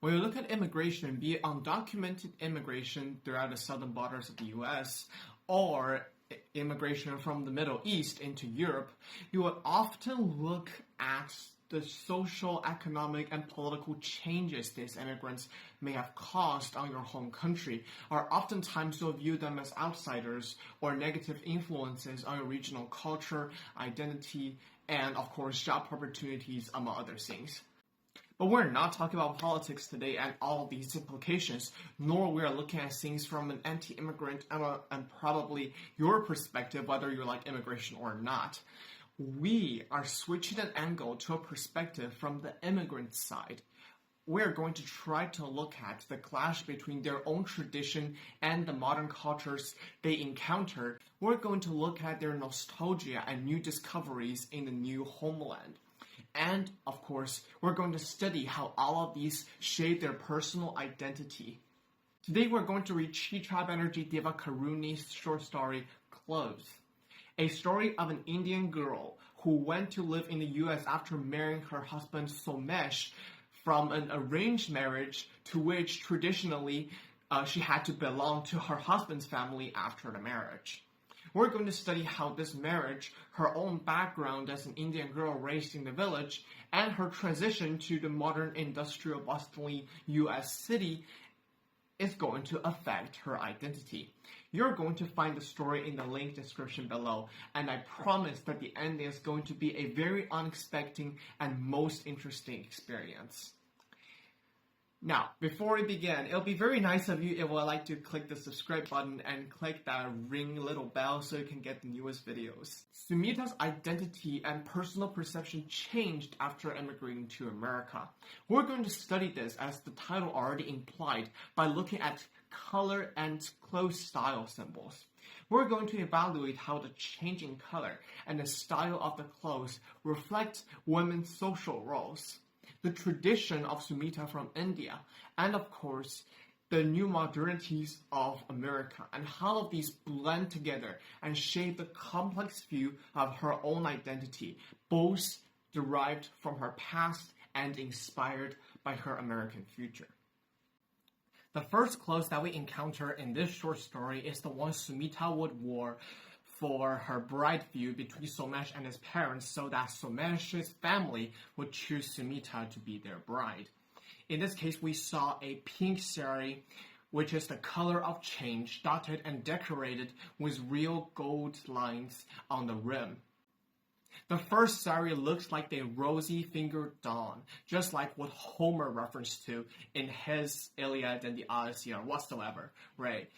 When you look at immigration, be it undocumented immigration throughout the southern borders of the US or immigration from the Middle East into Europe, you will often look at the social, economic, and political changes these immigrants may have caused on your home country, or oftentimes you'll view them as outsiders or negative influences on your regional culture, identity, and of course job opportunities, among other things. But we're not talking about politics today and all of these implications, nor we are looking at things from an anti-immigrant and probably your perspective, whether you like immigration or not. We are switching an angle to a perspective from the immigrant side. We're going to try to look at the clash between their own tradition and the modern cultures they encountered. We're going to look at their nostalgia and new discoveries in the new homeland. And, of course, we're going to study how all of these shape their personal identity. Today we're going to read Chitra Banerjee Divakaruni's short story, Clothes. A story of an Indian girl who went to live in the US after marrying her husband Somesh from an arranged marriage to which traditionally she had to belong to her husband's family after the marriage. We're going to study how this marriage, her own background as an Indian girl raised in the village, and her transition to the modern industrial bustling US city is going to affect her identity. You're going to find the story in the link description below, and I promise that the ending is going to be a very unexpected and most interesting experience. Now, before we begin, it'll be very nice of you if you would like to click the subscribe button and click that ring little bell so you can get the newest videos. Sumita's identity and personal perception changed after immigrating to America. We're going to study this, as the title already implied, by looking at color and clothes style symbols. We're going to evaluate how the change in color and the style of the clothes reflect women's social roles, the tradition of Sumita from India, and of course, the new modernities of America, and how all of these blend together and shape the complex view of her own identity, both derived from her past and inspired by her American future. The first clothes that we encounter in this short story is the one Sumita would wear for her bride view between Somesh and his parents, so that Somesh's family would choose Sumita to be their bride. In this case, we saw a pink saree, which is the color of change, dotted and decorated with real gold lines on the rim. The first saree looks like the rosy-fingered dawn, just like what Homer referenced to in his Iliad and the Odyssey or whatsoever, right?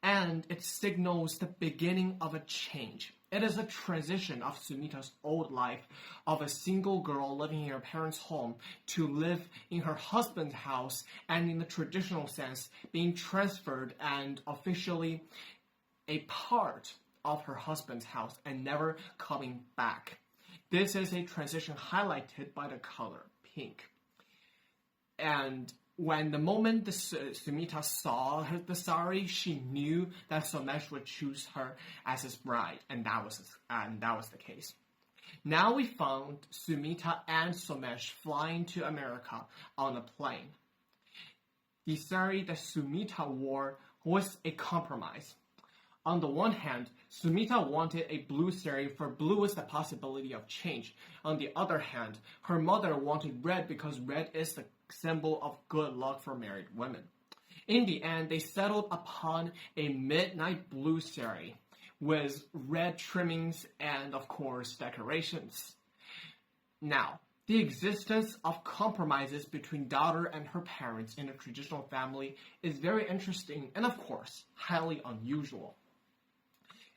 And it signals the beginning of a change. It is a transition of Sumita's old life of a single girl living in her parents' home to live in her husband's house, and in the traditional sense, being transferred and officially a part of her husband's house and never coming back. This is a transition highlighted by the color pink. And when the moment Sumita saw the saree, she knew that Somesh would choose her as his bride, and that was the case. Now we found Sumita and Somesh flying to America on a plane. The saree that Sumita wore was a compromise. On the one hand, Sumita wanted a blue saree, for blue is the possibility of change. On the other hand, her mother wanted red because red is the symbol of good luck for married women. In the end, they settled upon a midnight blue saree with red trimmings and, of course, decorations. Now, the existence of compromises between daughter and her parents in a traditional family is very interesting and, of course, highly unusual.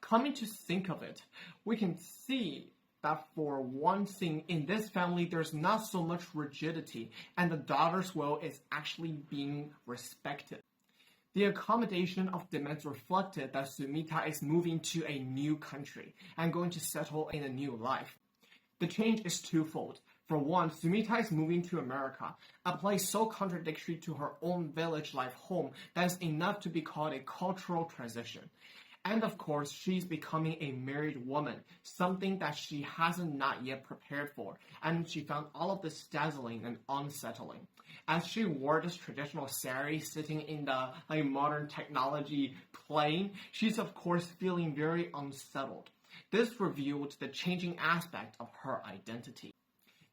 Coming to think of it, we can see that for one thing, in this family, there's not so much rigidity, and the daughter's will is actually being respected. The accommodation of demands reflected that Sumita is moving to a new country and going to settle in a new life. The change is twofold. For one, Sumita is moving to America, a place so contradictory to her own village life home that is enough to be called a cultural transition. And of course, she's becoming a married woman, something that she hasn't not yet prepared for, and she found all of this dazzling and unsettling. as she wore this traditional sari sitting in the modern technology plane, she's of course feeling very unsettled. This revealed the changing aspect of her identity.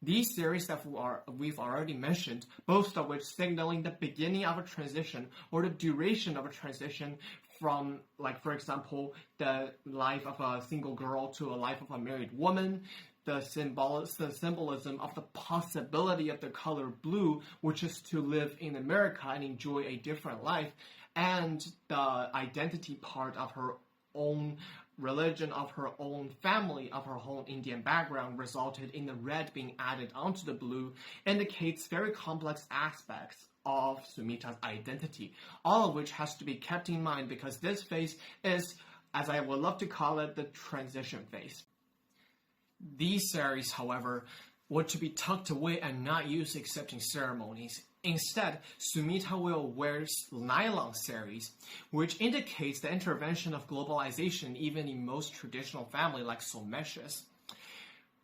These series that we've already mentioned, both of which signaling the beginning of a transition or the duration of a transition from, like, for example, the life of a single girl to a life of a married woman, the symbolism of the possibility of the color blue, which is to live in America and enjoy a different life, and the identity part of her own religion, of her own family, of her whole Indian background, resulted in the red being added onto the blue, indicates very complex aspects of Sumita's identity, all of which has to be kept in mind because this phase is, as I would love to call it, the transition phase. These saris, however, were to be tucked away and not used except in ceremonies. Instead, Sumita will wear nylon saris, which indicates the intervention of globalization even in most traditional families like Somesh's,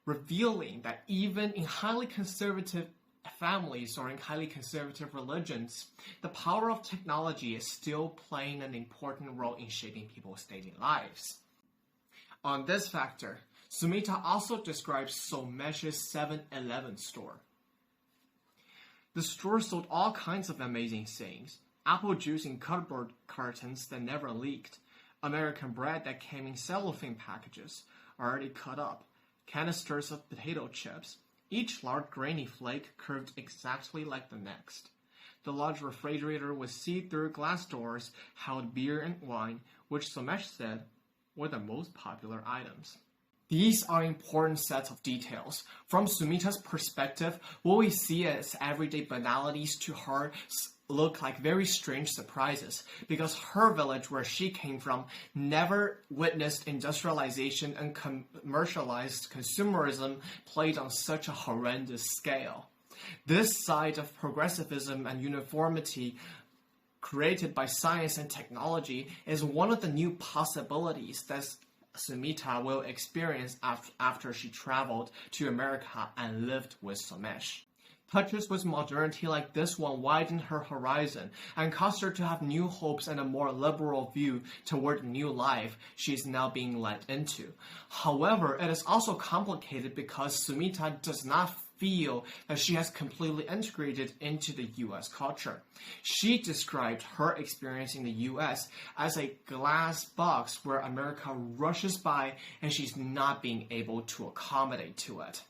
revealing that even in highly conservative families or in highly conservative religions, the power of technology is still playing an important role in shaping people's daily lives. On this factor, Sumita also describes Somesh's 7-Eleven store. The store sold all kinds of amazing things. Apple juice in cardboard cartons that never leaked, American bread that came in cellophane packages, already cut up, canisters of potato chips, each large grainy flake curved exactly like the next. The large refrigerator with see-through glass doors held beer and wine, which Somesh said were the most popular items. These are important sets of details. From Sumita's perspective, what we see as everyday banalities to her look like very strange surprises because her village where she came from never witnessed industrialization and commercialized consumerism played on such a horrendous scale. This side of progressivism and uniformity created by science and technology is one of the new possibilities that Sumita will experience after she traveled to America and lived with Somesh. Touches with modernity like this one widened her horizon and caused her to have new hopes and a more liberal view toward the new life she is now being led into. However, it is also complicated because Sumita does not feel that she has completely integrated into the U.S. culture. She described her experience in the U.S. as a glass box where America rushes by and she's not being able to accommodate to it.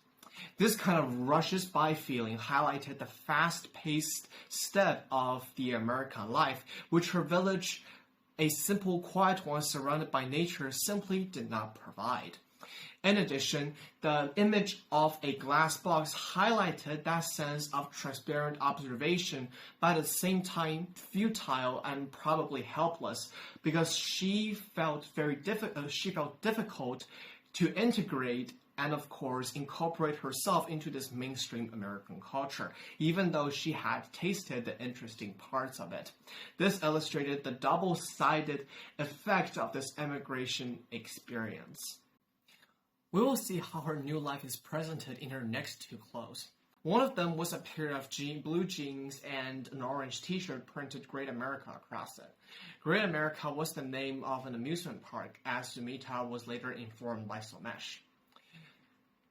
This kind of rushes by feeling highlighted the fast-paced step of the American life, which her village, a simple, quiet one surrounded by nature, simply did not provide. In addition, the image of a glass box highlighted that sense of transparent observation, but at the same time futile and probably helpless, because she felt difficult to integrate and, of course, incorporate herself into this mainstream American culture, even though she had tasted the interesting parts of it. This illustrated the double-sided effect of this immigration experience. We will see how her new life is presented in her next two clothes. One of them was a pair of blue jeans and an orange t-shirt printed Great America across it. Great America was the name of an amusement park, as Sumita was later informed by Somesh.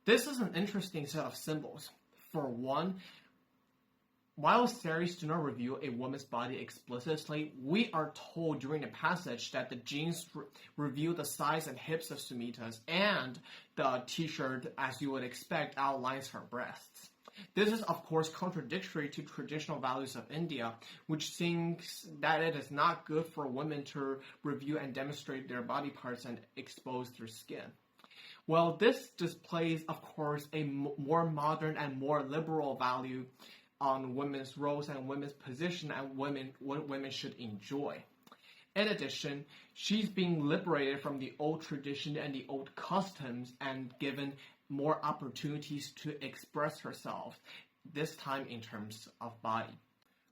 This is an interesting set of symbols. For one, while saris do not reveal a woman's body explicitly, we are told during the passage that the jeans reveal the size and hips of Sumita's, and the t-shirt, as you would expect, outlines her breasts. This is, of course, contradictory to traditional values of India, which thinks that it is not good for women to reveal and demonstrate their body parts and expose their skin. Well, this displays, of course, a more modern and more liberal value on women's roles and women's position and what women should enjoy. In addition, she's being liberated from the old tradition and the old customs and given more opportunities to express herself, this time in terms of body.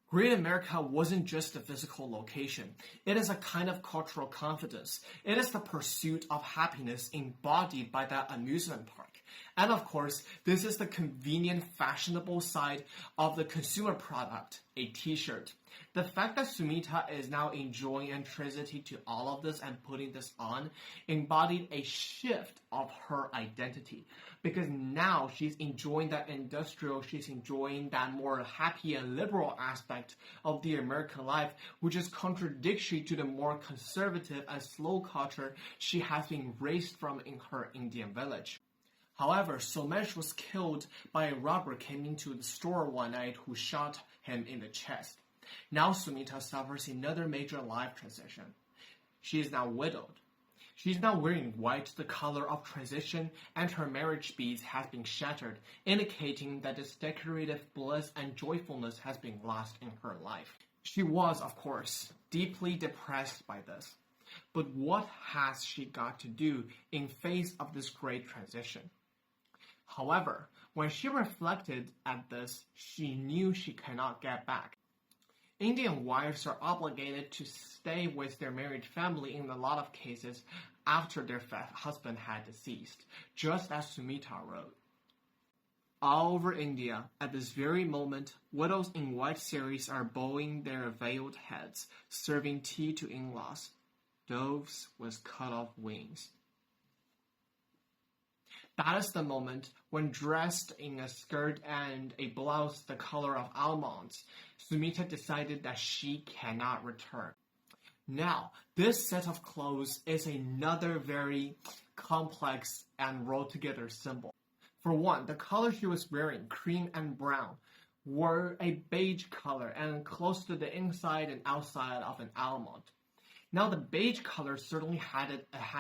Great America wasn't just a physical location. It is a kind of cultural confidence. It is the pursuit of happiness embodied by that amusement park. And of course, this is the convenient, fashionable side of the consumer product, a t-shirt. The fact that Sumita is now enjoying and transiting to all of this and putting this on embodied a shift of her identity. Because now she's enjoying that industrial, she's enjoying that more happy and liberal aspect of the American life, which is contradictory to the more conservative and slow culture she has been raised from in her Indian village. However, Somesh was killed by a robber came into the store one night who shot him in the chest. Now Sumita suffers another major life transition. She is now widowed. She is now wearing white, the color of transition, and her marriage beads have been shattered, indicating that this decorative bliss and joyfulness has been lost in her life. She was, of course, deeply depressed by this. But what has she got to do in face of this great transition? However, when she reflected at this, she knew she cannot get back. Indian wives are obligated to stay with their married family in a lot of cases after their husband had deceased, just as Sumita wrote. All over India, at this very moment, widows in white saris are bowing their veiled heads, serving tea to in-laws, doves with cut-off wings. That is the moment when, dressed in a skirt and a blouse the color of almonds, Sumita decided that she cannot return. Now, this set of clothes is another very complex and rolled-together symbol. For one, the color she was wearing, cream and brown, were a beige color and close to the inside and outside of an almond. Now, the beige color certainly had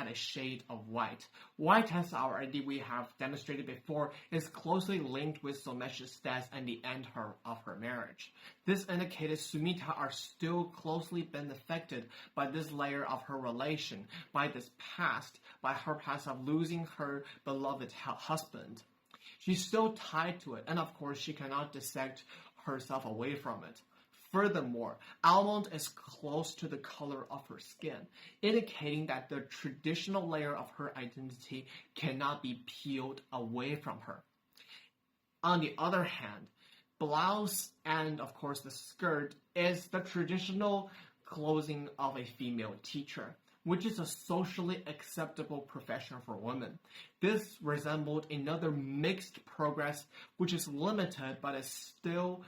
a shade of white. White, as already we have demonstrated before, is closely linked with Somesh's death and the end of her marriage. This indicated Sumita are still closely been affected by this layer of her relation, by her past of losing her beloved husband. She's still tied to it, and of course she cannot dissect herself away from it. Furthermore, almond is close to the color of her skin, indicating that the traditional layer of her identity cannot be peeled away from her. On the other hand, blouse and, of course, the skirt is the traditional clothing of a female teacher, which is a socially acceptable profession for women. This resembled another mixed progress, which is limited but is still,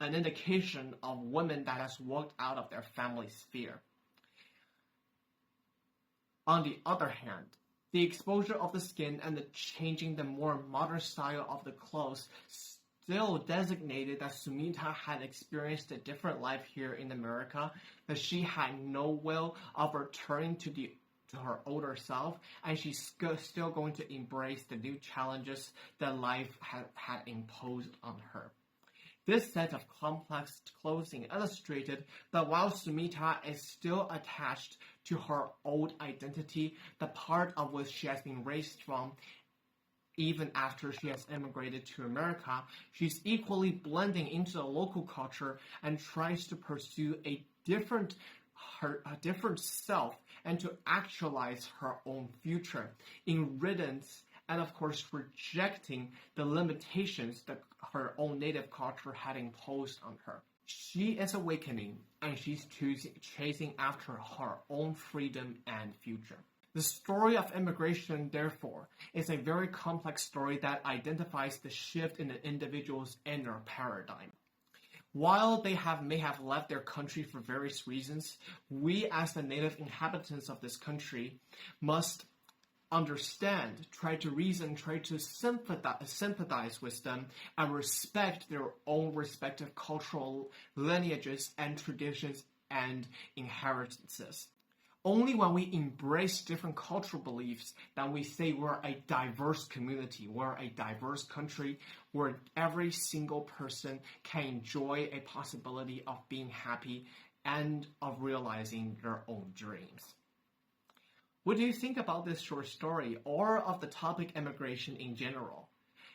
an indication of women that has walked out of their family sphere. On the other hand, the exposure of the skin and the changing the more modern style of the clothes still designated that Sumita had experienced a different life here in America, that she had no will of returning to her older self, and she's still going to embrace the new challenges that life had imposed on her. This set of complex clothing illustrated that while Sumita is still attached to her old identity, the part of which she has been raised from, even after she has immigrated to America, she's equally blending into the local culture and tries to pursue a different self and to actualize her own future in riddance and of course rejecting the limitations that her own native culture had imposed on her. She is awakening and she's chasing after her own freedom and future. The story of immigration, therefore, is a very complex story that identifies the shift in the individual's inner paradigm. While they may have left their country for various reasons, we as the native inhabitants of this country must understand, try to reason, try to sympathize with them, and respect their own respective cultural lineages and traditions and inheritances. Only when we embrace different cultural beliefs that we say we're a diverse community, we're a diverse country where every single person can enjoy a possibility of being happy and of realizing their own dreams. What do you think about this short story or of the topic immigration in general?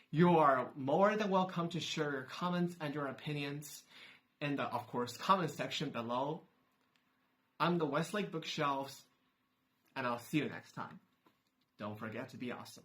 You are more than welcome to share your comments and your opinions in the, of course, comment section below. I'm the Westlake Bookshelves, and I'll see you next time. Don't forget to be awesome.